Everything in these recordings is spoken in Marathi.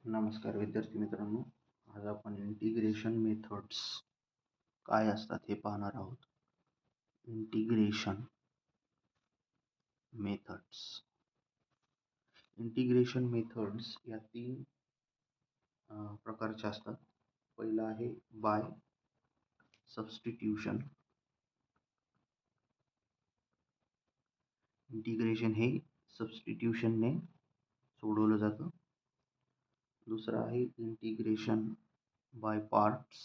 नमस्कार विद्यार्थी मित्रांनो, आज आपण इंटिग्रेशन मेथड्स काय असतात हे पाहणार आहोत. इंटिग्रेशन मेथड्स इंटिग्रेशन मेथड्स या तीन प्रकारच्या असतात. पहिला आहे बाय सबस्टिट्यूशन. इंटिग्रेशन हे सबस्टिट्यूशनने सोडवलं जातं. दुसरा आहे इंटिग्रेशन बाय पार्ट्स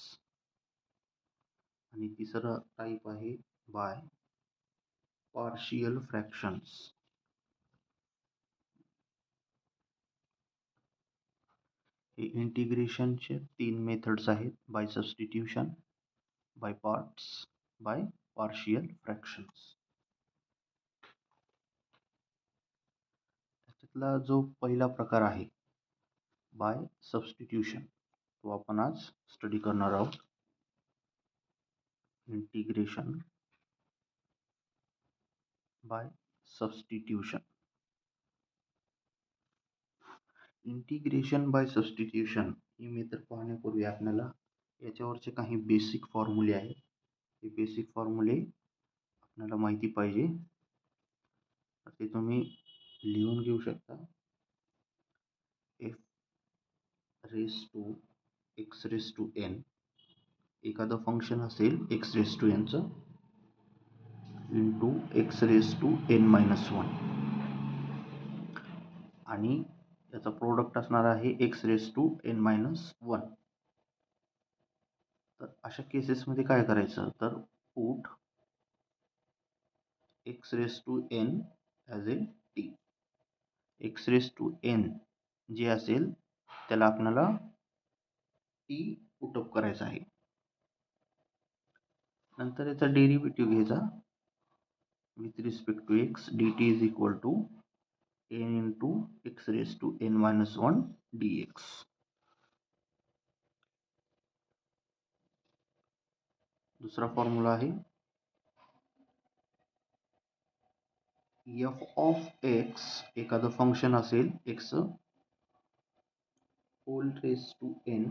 आणि तिसरा टाइप आहे बाय पार्शियल फ्रॅक्शन्स. हे इंटिग्रेशनचे तीन मेथड्स आहेत: by substitution, by parts, by partial fractions. त्यातला जो पहिला प्रकार आहे बाय सबस्टिट्यूशन तो आपण आज स्टडी करणार आहोत. Integration by substitution. Integration by substitution he method पाहण्यापूर्वी आपल्याला याच्यावरचे काही बेसिक फॉर्म्युले आहेत. हे बेसिक फॉर्म्युले आपल्याला माहिती पाहिजे, तर ते तुम्ही लिहून घेऊ शकता. F raise to X raise to N एखादं फंक्शन असेल एक्स रेस टू एनचं into x raise to N minus one आणि याचा प्रोडक्ट असणार आहे X raise to N minus one. तर अशा केसेसमध्ये काय करायचं, तर put X raise to N as a T. X raise to N जे असेल त्याला आपल्याला टी पुटअप करायचा आहे. नंतर याचा डेरिव्हेटिव्ह घ्यायचा with respect to x. D T is equal to n into x raise to N minus one d x. दुसरा फॉर्म्युला आहे एफ ऑफ एक्स. एखादं फंक्शन असेल x whole raise to n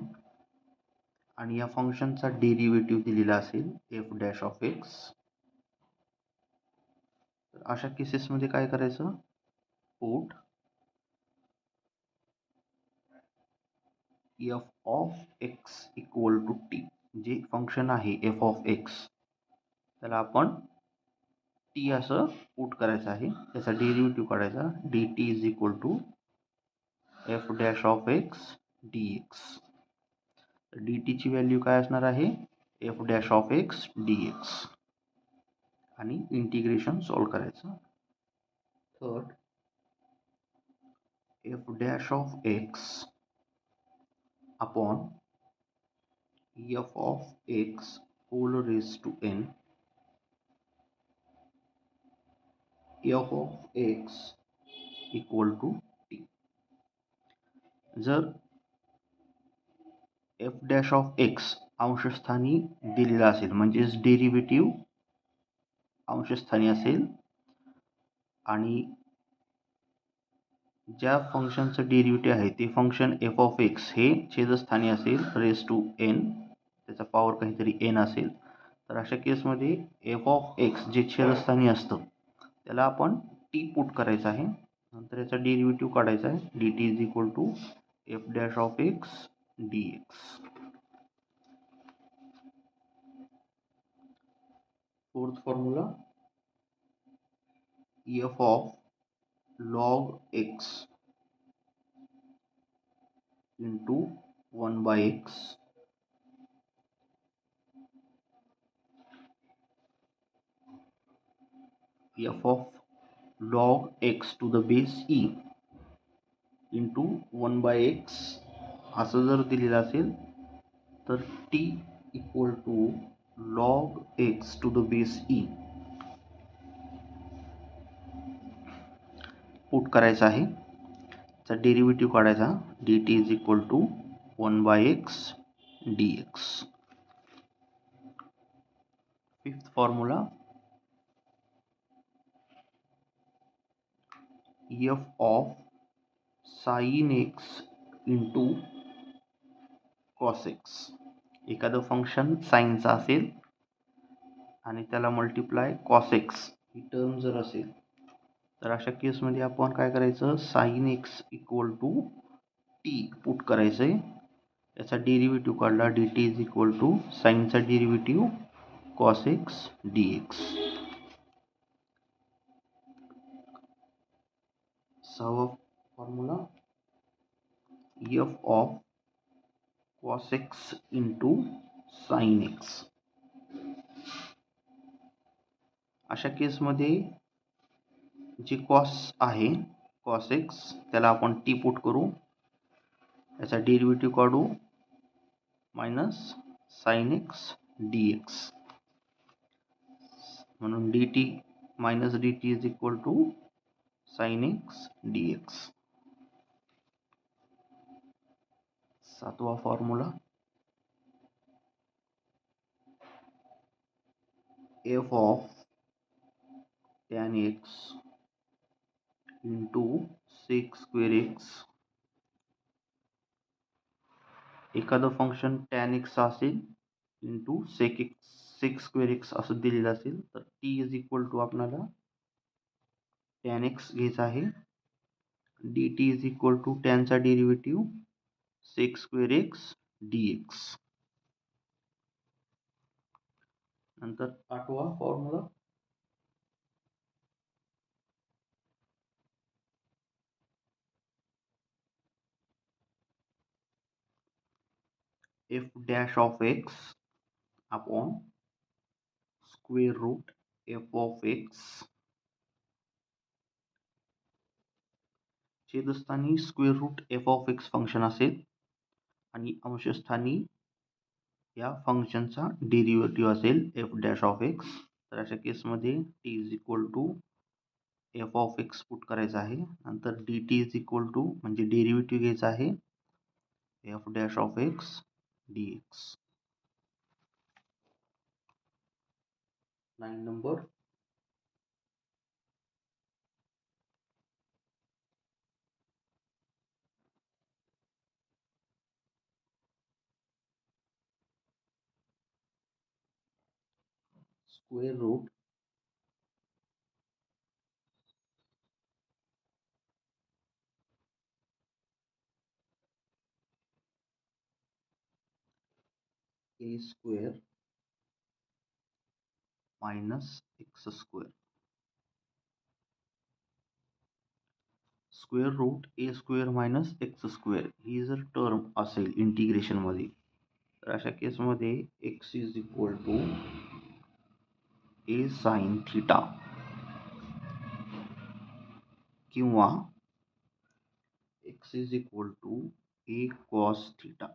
आणि या फंक्शनचा डेरिव्हेटिव्ह दिलेला असेल एफ डॅश ऑफ एक्स. तर अशा केसेसमध्ये काय करायचं, put f of x equal to t. जे फंक्शन आहे एफ ऑफ एक्स त्याला आपण टी असं पुट करायचं आहे. त्याचा डेरिव्हेटिव्ह काढायचा. D T is equal to f dash of x D x. D टीची व्हॅल्यू काय असणार आहे, f dash of x D x. आणि इंटिग्रेशन सॉल्व करायचं. Third, f dash of x upon f of x whole raise to n. F of x equal to t. जर एफ डॅश ऑफ एक्स अंशस्थानी दिलेला असेल, म्हणजेच डेरिव्हेटिव्ह अंशस्थानी असेल आणि ज्या फंक्शनचं डेरिव्हेटिव्ह आहे ते फंक्शन एफ ऑफ एक्स हे छेदस्थानी असेल रेस टू एन, त्याचा पॉवर काहीतरी एन असेल, तर अशा केसमध्ये एफ ऑफ एक्स जे छेदस्थानी असतं त्याला आपण टी पुट करायचं आहे. नंतर याचा डेरिव्हेटिव्ह काढायचा आहे. D T is equal to f dash of x D x. Fourth formula F of log x into one by x f of log x to the base e into one by x असं जर दिलेलं असेल तर t equal to log x to the base e put करायचा आहे. त्याचा डेरिव्हेटिव्ह काढायचा. D T is equal to one by x D x. Fifth formula F of sine X into cos X. एखादं फंक्शन साईनचं असेल आणि त्याला मल्टिप्लाय कॉस एक्स ही टर्म जर असेल तर अशा केसमध्ये आपण काय करायचं, sine X equal to T put करायचं आहे. याचा डेरिव्हेटिव्ह काढला, D T is equal to साईनचा derivative cos X D X. सहावा formula F of cos X into sine X. अशा केसमध्ये जे कॉस आहे कॉस एक्स त्याला आपण टी पुट करू, याचा डेरिव्हेटिव्ह काढू minus sine X D x. म्हणून D T minus D T is equal to sine X D X. सातवा formula F of tan X into sec square X. एखादं फंक्शन टॅन एक्स असेल इंटू सेक स्क्वेअर एक्स असं दिलेलं असेल तर टी इज इक्वल टू आपल्याला टॅन एक्स घ्यायचा आहे, D T is equal to टॅनचा derivative sec square X D X. नंतर आठवा formula F dash of x upon square root F of X. छेदस्थानी square root F of X function असेल आणि अंशस्थानी या फंक्शनचा डेरिव्हेटिव्ह असेल एफ डॅश ऑफ एक्स. तर अशा केसमध्ये t is equal to f of x put करायचा आहे. नंतर d T is equal to म्हणजे डेरिव्हेटिव्ह घ्यायचा आहे f dash of x D x. 9 number square root a square minus x square. Square root a square minus x square ही जर टर्म असेल इंटिग्रेशनमध्ये तर अशा केसमध्ये x is equal to a sine theta किंवा x is equal to a cos theta.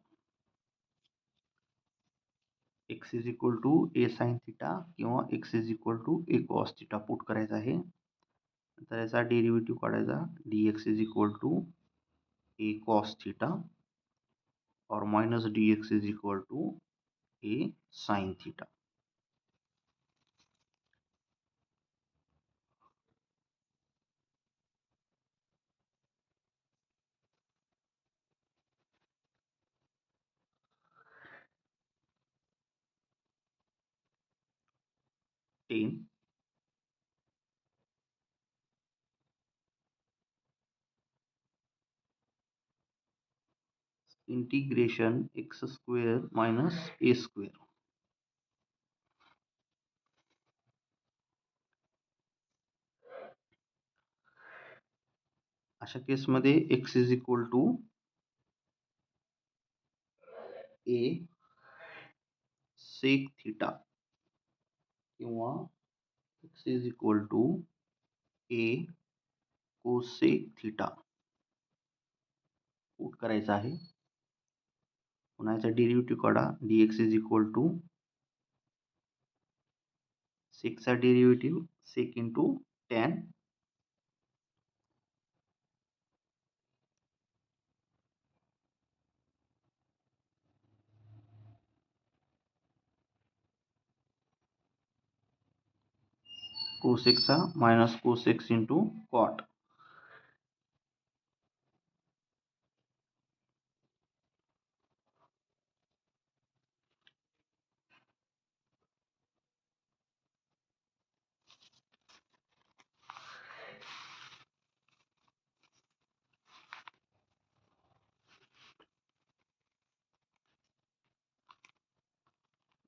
X is equal to a sine theta किंवा x is equal to a cos theta put करायचा आहे. तर याचा डेरिव्हेटिव्ह काढायचा, d x is equal to a cos theta और minus d x is equal to a sine theta. Then integration x square minus a square. अशा केसमध्ये x is equal to a sec theta किंवा x is equal to a cosec theta put करायचा आहे. पुन्हा याचा डेरिव्हेटिव्ह काढा, D x is equal to सेकचा डेरिव्हेटिव्ह सेक इंटू टॅन कोसेकचा minus cosec x into cot.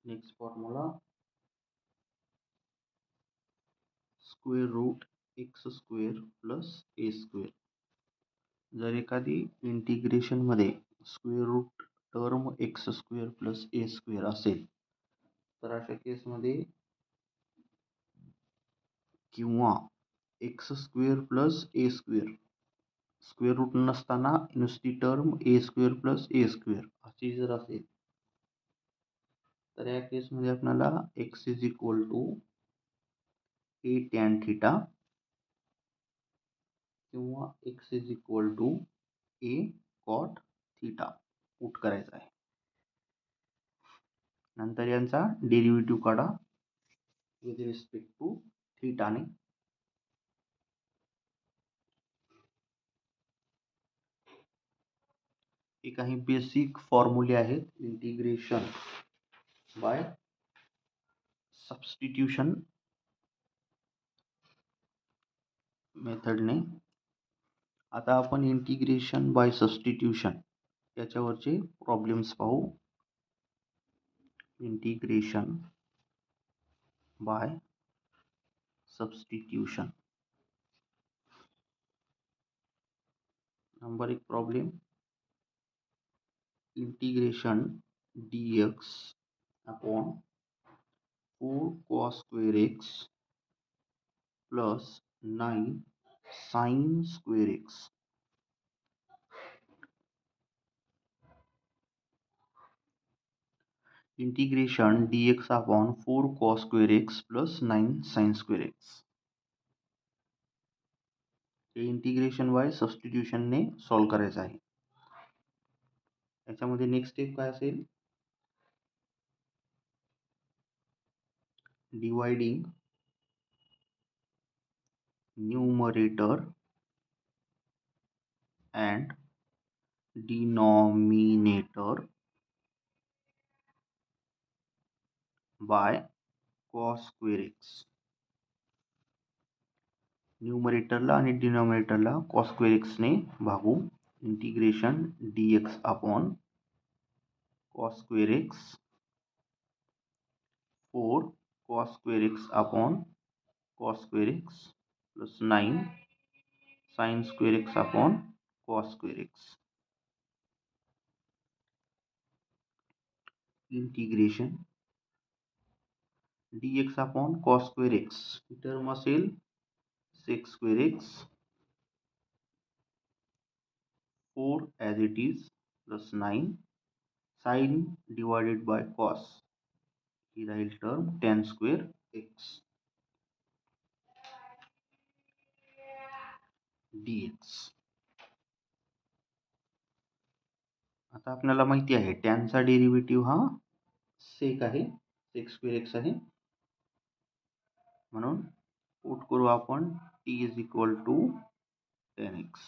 Next formula square root x square plus a square. जर एखादी इंटिग्रेशनमध्ये square root term x square plus a square असेल तर अशा केसमध्ये किंवा x square plus a square square root नसताना नुसती term a square plus a square अशी जर असेल तर या केसमध्ये आपल्याला x is equal to a tan theta किंवा x is equal to a cot theta put करायचा आहे. नंतर यांचा डेरिव्हेटिव्ह काढा विथ रिस्पेक्ट टू थिटाने. हे काही बेसिक फॉर्म्युले आहेत इंटिग्रेशन बाय सबस्टिट्यूशन मेथडने. आता आपण इंटिग्रेशन बाय सबस्टिट्यूशन याच्यावरचे प्रॉब्लेम्स पाहू. Integration by substitution. नंबर एक problem, integration dx upon 4 cos square x plus 9 sin square x. Integration dx upon 4 cos square x plus 9 sin square x. हे इंटिग्रेशन बाय सबस्टिट्यूशनने सॉल्व करायचं आहे. याच्यामध्ये नेक्स्ट स्टेप काय असेल, dividing numerator and denominator by cos square x. न्यूमरेटरला आणि डिनॉमिनेटरला cos square x ने भागू. Integration dx upon cos square x 4 cos square x upon cos square x plus 9 sin square x upon cos square x. Integration dx upon cos square x ही टर्म असेल sec square x 4 as it is plus 9 sin divided by cos ही राहील term tan square x dx. आता आपल्याला माहिती आहे टॅनचा डेरिव्हेटिव्ह हा सेक आहे, सेक स्क्वेअर एक्स आहे. म्हणून पुट करू आपण t is equal to tan x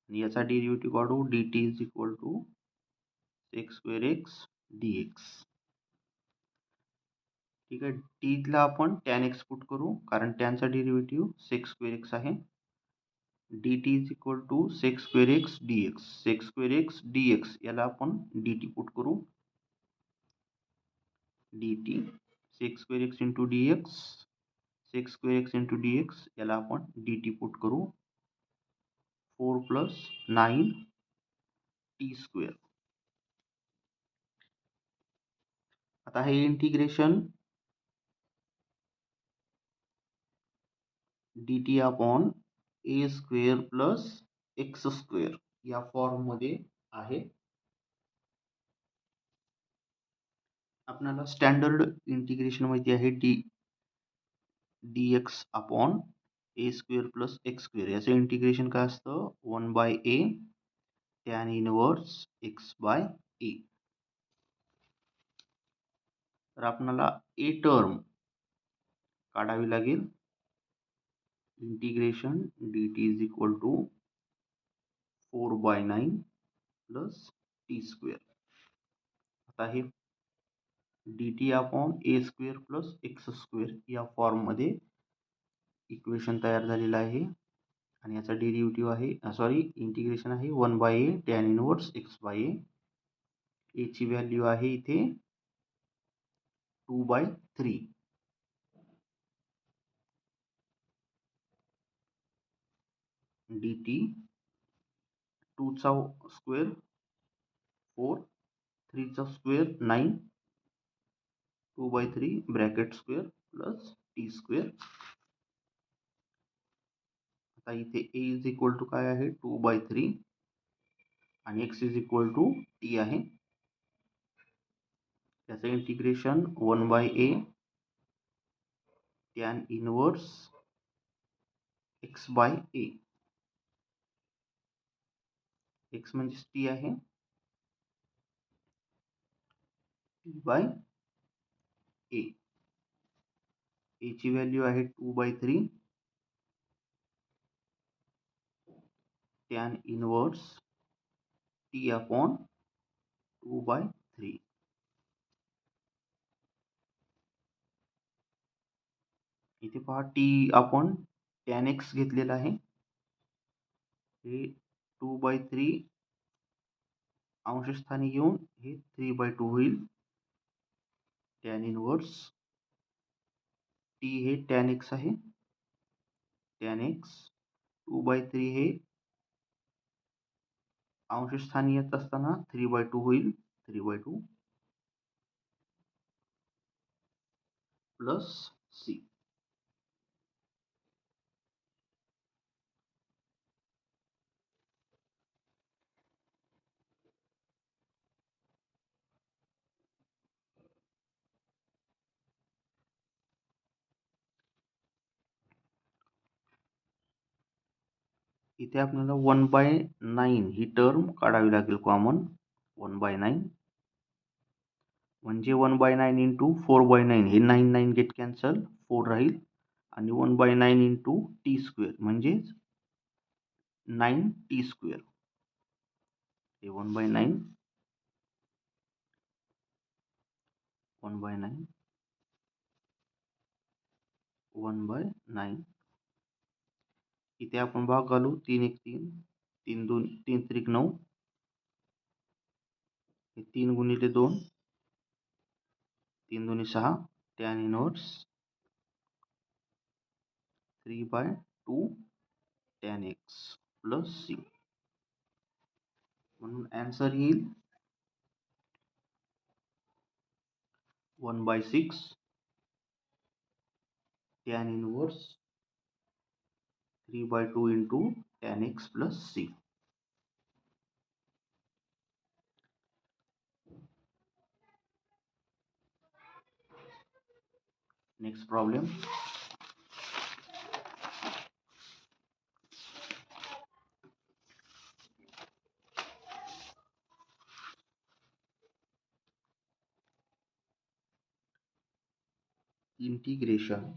आणि याचा डेरिव्हेटिव्ह काढू dt is equal to sec square x dx. ठीक आहे, t ला आपण tan x पुट करू कारण टॅनचा डेरिव्हेटिव्ह सेक स्क्वेअर एक्स आहे. dt is equal to sec square x dx. Sec square x dx याला आपण dt पुट करू. dt sec square x into dx, sec square x into dx याला आपण dt पुट करू. 4 प्लस 9 t स्क्वेअर. आता हे integration dt upon a square plus x square या फॉर्म मध्ये आहे. आपल्याला स्टँडर्ड इंटिग्रेशन माहिती आहे dx upon a square plus x square. याचं इंटिग्रेशन काय असतं 1/a tan inverse x by a. तर आपल्याला ए टर्म काढावी लागेल. Integration dt is equal to 4/9 plus t square. आता हे dt upon a square plus x square या फॉर्ममध्ये इक्वेशन तयार झालेलं आहे आणि याचा डेरिव्हेटिव्ह आहे इंटिग्रेशन आहे 1/a tan inverse x by a. ची व्हॅल्यू आहे इथे 2/3 dt 2 चा स्क्वेअर 4 3 चा square 9 2/3 bracket square plus t square. आता इथे a इज इक्वल टू काय आहे 2/3 आणि x is equal to t आहे. त्याचं integration 1/a tan inverse x/a. x म्हणजे टी आहे t/a. a ची व्हॅल्यू आहे 2/3 tan इनवर्स t अपॉन 2/3. इथे पहा टी आपण tan x घेतलेला आहे. हे 2/3 अंशस्थानी घेऊन हे 3/2 होईल. tan इनवर्स टी हे tan x आहे. tan x 2/3 हे अंशस्थानी येत असताना 3/2 होईल. 3/2 प्लस c. इथे आपल्याला 1/9 ही टर्म काढावी लागेल कॉमन. 1/9 म्हणजे 1/9 इंटू 4/9 हे 9 गेट कॅन्सल 4 राहील आणि 1/9 इंटू टी स्क्वेअर म्हणजेच 9t स्क्वेअर. हे 1/9 1/9 इथे आपण भाग घालू. 3 1 3 3 2 3 त्रिक 9 हे 3 गुणिले 2 3 2 6 tan inverse 3/2 tan x plus c. म्हणून आन्सर येईल 1/6 tan inverse 3/2 into tan x plus c. Next problem. Integration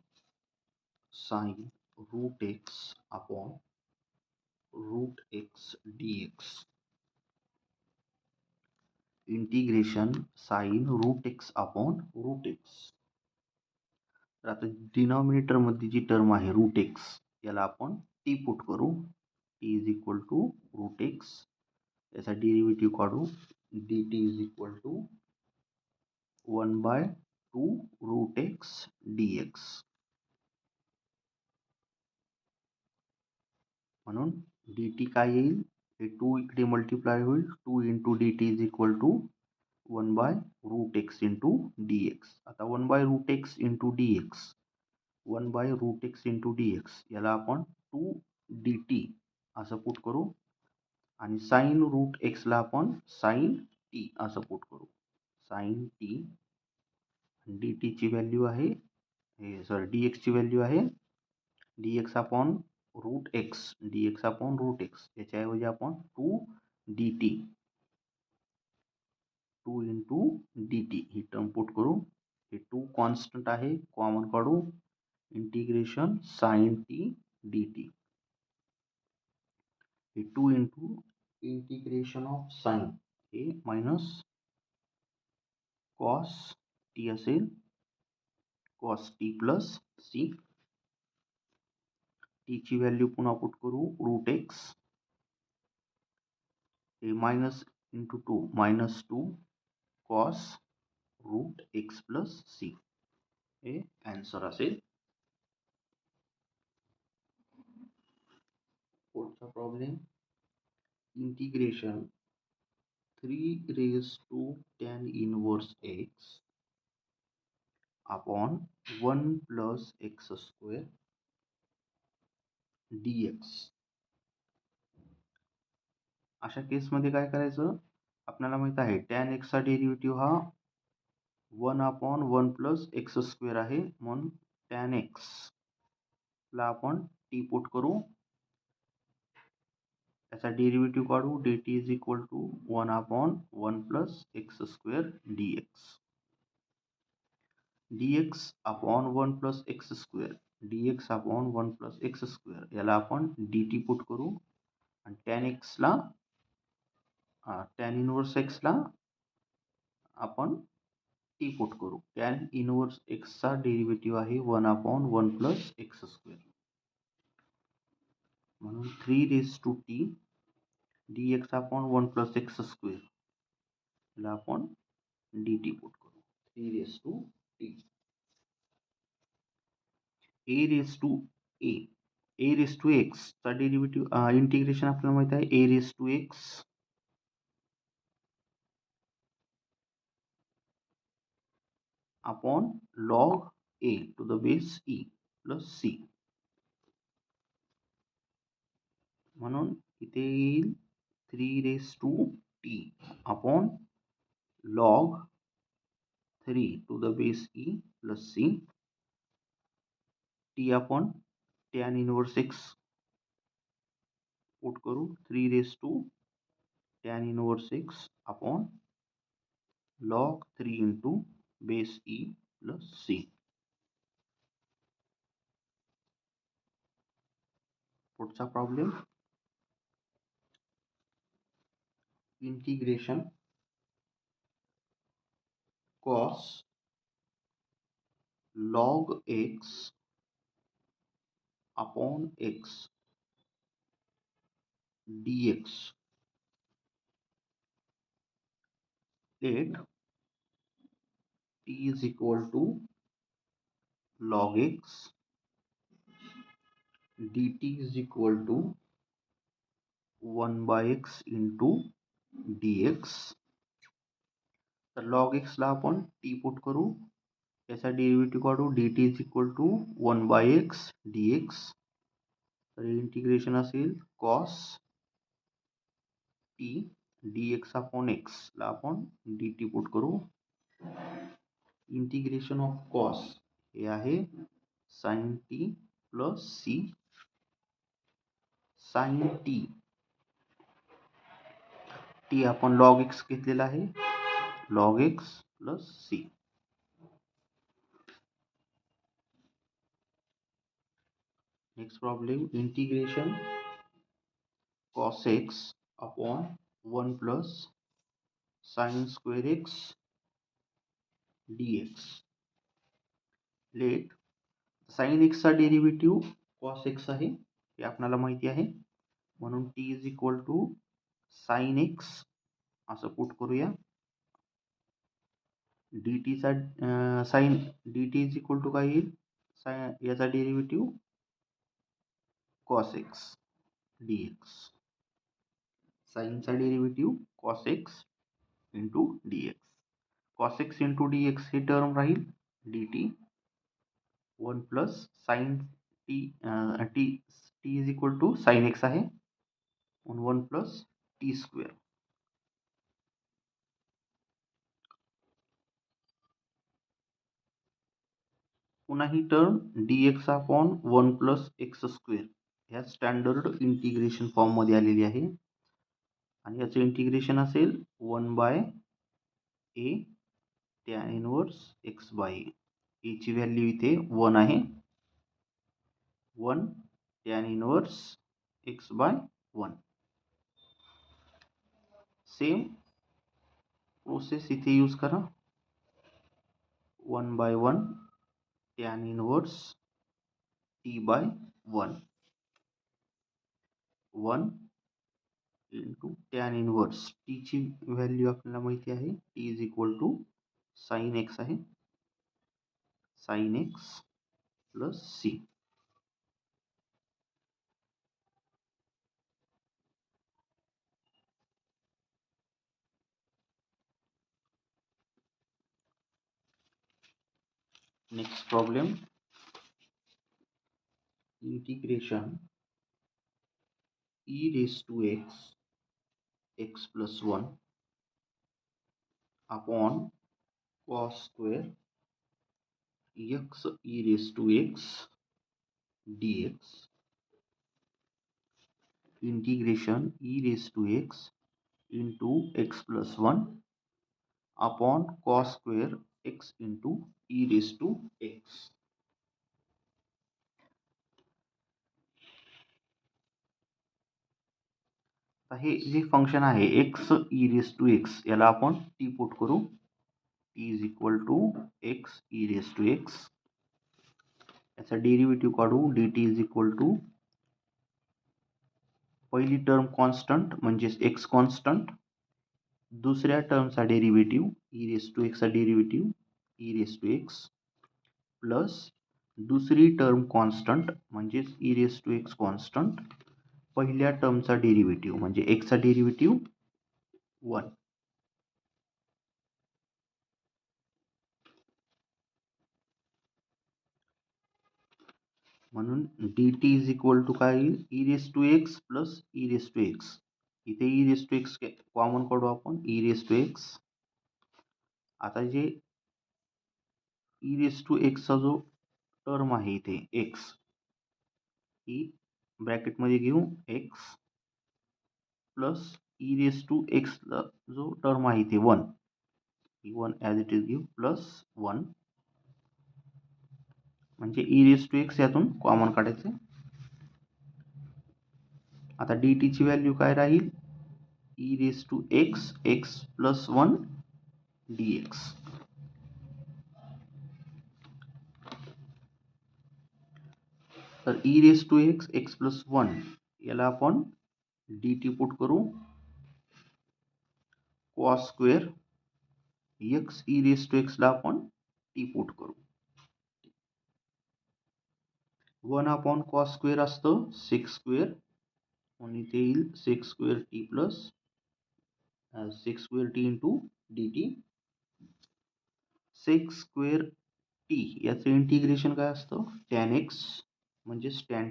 sin root x upon root x dx. Integration sine root x upon root x. तर आता डिनॉमिनेटर मध्ये जी टर्म आहे रूट एक्स याला आपण टी पुट करू. T is equal to root x. याचा डेरिव्हेटिव्ह काढू. D T is equal to 1/2 root x D x. म्हणून डी टी काय येईल हे 2 इकडे मल्टिप्लाय होईल. 2 into d T is equal to 1/रूट एक्स इंटू डी एक्स. आता 1/रूट एक्स इंटू डी एक्स 1/रूट एक्स इंटू डी एक्स याला आपण 2 डी टी असं पुट करू आणि साइन रूट एक्सला आपण साइन टी असं पुट करू. साइन टी डी टीची व्हॅल्यू आहे सॉरी डी एक्सची व्हॅल्यू आहे d x upon root x. D x upon root x याच्याऐवजी आपण 2 d t 2 into d t ही टर्म पुट करू. हे 2 कॉन्स्टंट आहे कॉमन काढू. Integration sine t d t. हे 2 इंटू इंटिग्रेशन ऑफ साइन हे मायनस कॉस टी असेल. Cos t plus c. T ची व्हॅल्यू पुन्हा पुट करू रूट एक्स. हे minus into 2 -2 cos root x plus c. हे आन्सर असेल. पुढचा problem, integration 3 raised to tan inverse x upon 1 plus x square dx. अशा केसमध्ये काय करायचं, आपल्याला माहित आहे टॅन एक्सचा डेरिव्हेटिव्ह हा 1/1 प्लस एक्स स्क्वेअर आहे, म्हणून टॅन एक्स ला आपण टी पुट करू, त्याचा डेरिव्हेटिव्ह काढू, dt is equal to 1/1 plus x square dx. dx upon 1 plus x square, dx upon 1 plus x square याला आपण dt पुट करू आणि टॅन एक्सला टॅन इनवर्स एक्सला आपण टी पुट करू. टॅन इनवर्स एक्सचा डेरिव्हेटिव्ह आहे 1/1 प्लस एक्स स्क्वेअर, म्हणून 3 raised to t dx upon 1 plus x square याला आपण dt पुट करू. 3 raised to t. a raised to a raised to x चा डेरिव्हेटिव्ह इंटिग्रेशन आपल्याला माहित आहे a raised to x upon log a to the base e plus c, म्हणून इथे येईल 3 raised to t upon log 3 to the base e plus c, t अपॉन टॅन इनवर्स x पुट करू, 3 raised to tan inverse x upon log 3 into base e plus c. पुढचा problem, integration cos log x upon x dx. Let t is equal to log x, dt is equal to 1 by x into dx. तर log x ला आपण t पुट करू, त्याचा डेरिव्हेटिव्ह काढू, dt is equal to 1 by x dx. तर इंटिग्रेशन असेल cos t dx upon x ला आपण dt पुट करू. इंटिग्रेशन ऑफ cos हे आहे sin t plus c. sin t आपण log x घेतलेला आहे, log x plus c. Next problem, integration cos x upon 1 plus sin square x dx. Let sin x चा डेरिव्हेटिव्ह cos x आहे हे आपल्याला माहिती आहे, म्हणून t is equal to sin x असं पुट करूया. dt चा sin dt is equal to काय येईल, याचा derivative cos x dx. sin चा derivative cos x into dx. cos x into dx ही टर्म राहील dt 1 plus sin t t is equal to sin x आहे, 1 प्लस t स्क्वेअर. पुन्हा ही term dx upon 1 plus x square ह्या स्टँडर्ड इंटिग्रेशन फॉर्म मध्ये आलेली आहे आणि याचं इंटिग्रेशन असेल 1 by a tan inverse x by a ची व्हॅल्यू इथे 1 आहे, 1 tan inverse x by 1. Same process इथे यूज करा, 1 by 1 tan inverse t by 1, 1 into tan inverse T ची व्हॅल्यू आपल्याला माहिती आहे, t is equal to sine x आहे, sin x plus c. Next problem, integration e raised to x plus 1 upon cos square x e raised to x dx. Integration e raised to x into x plus 1 upon cos square x into e raised to x. हे जे फंक्शन आहे x e raise to x याला आपण टी पुट करू. T is equal to x e raise to x. याचा डेरिव्हेटिव्ह काढू. D T is equal to पहिली टर्म कॉन्स्टंट म्हणजेच एक्स कॉन्स्टंट, दुसऱ्या टर्मचा डेरिव्हेटिव्ह ई रेस टू एक्सचा derivative e raise to x plus दुसरी टर्म कॉन्स्टंट म्हणजेच e raise to x constant, पहिल्या टर्मचा डेरिव्हेटिव्ह म्हणजे एक्सचा डेरिव्हेटिव्ह 1. म्हणून D T is equal to काय येईल, e raise to x plus e raise to x. इथे e raise to x common काढू आपण, ई रेस टू एक्स. आता जे ई रेस टू एक्सचा जो टर्म आहे इथे एक्स, ही ब्रॅकेटमध्ये घेऊ x plus e raise to एक्सचा जो टर्म आहे इथे 1, ही 1 ॲज इट इज घेऊ प्लस 1 म्हणजे ई रेस टू एक्स यातून कॉमन काढायचे. आता डी टीची व्हॅल्यू काय राहील, e raise to x x plus 1 d x. तर e raise to x x plus 1 याला आपण डी टी पुट करू. Cos square x e raise to एक्सला आपण टी पुट करू. 1 अपॉन कॉस स्क्वेअर असतं सेक्स स्क्वेअर, म्हणून इथे येईल sec square t plus sec square t into d t. Sec square t याचं इंटिग्रेशन काय असतं, टॅन एक्स म्हणजेच टॅन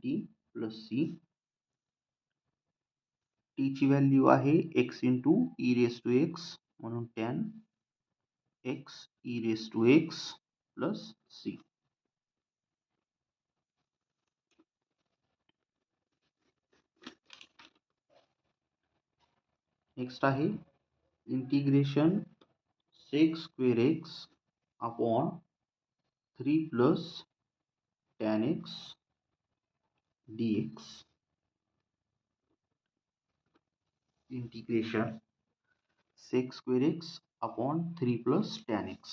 टी प्लस सी. टीची व्हॅल्यू आहे x into e raise to x म्हणून tan x e raise to x plus c. Next आहे integration sec square x upon 3 plus tan x D x. Integration sec square x upon 3 plus tan x.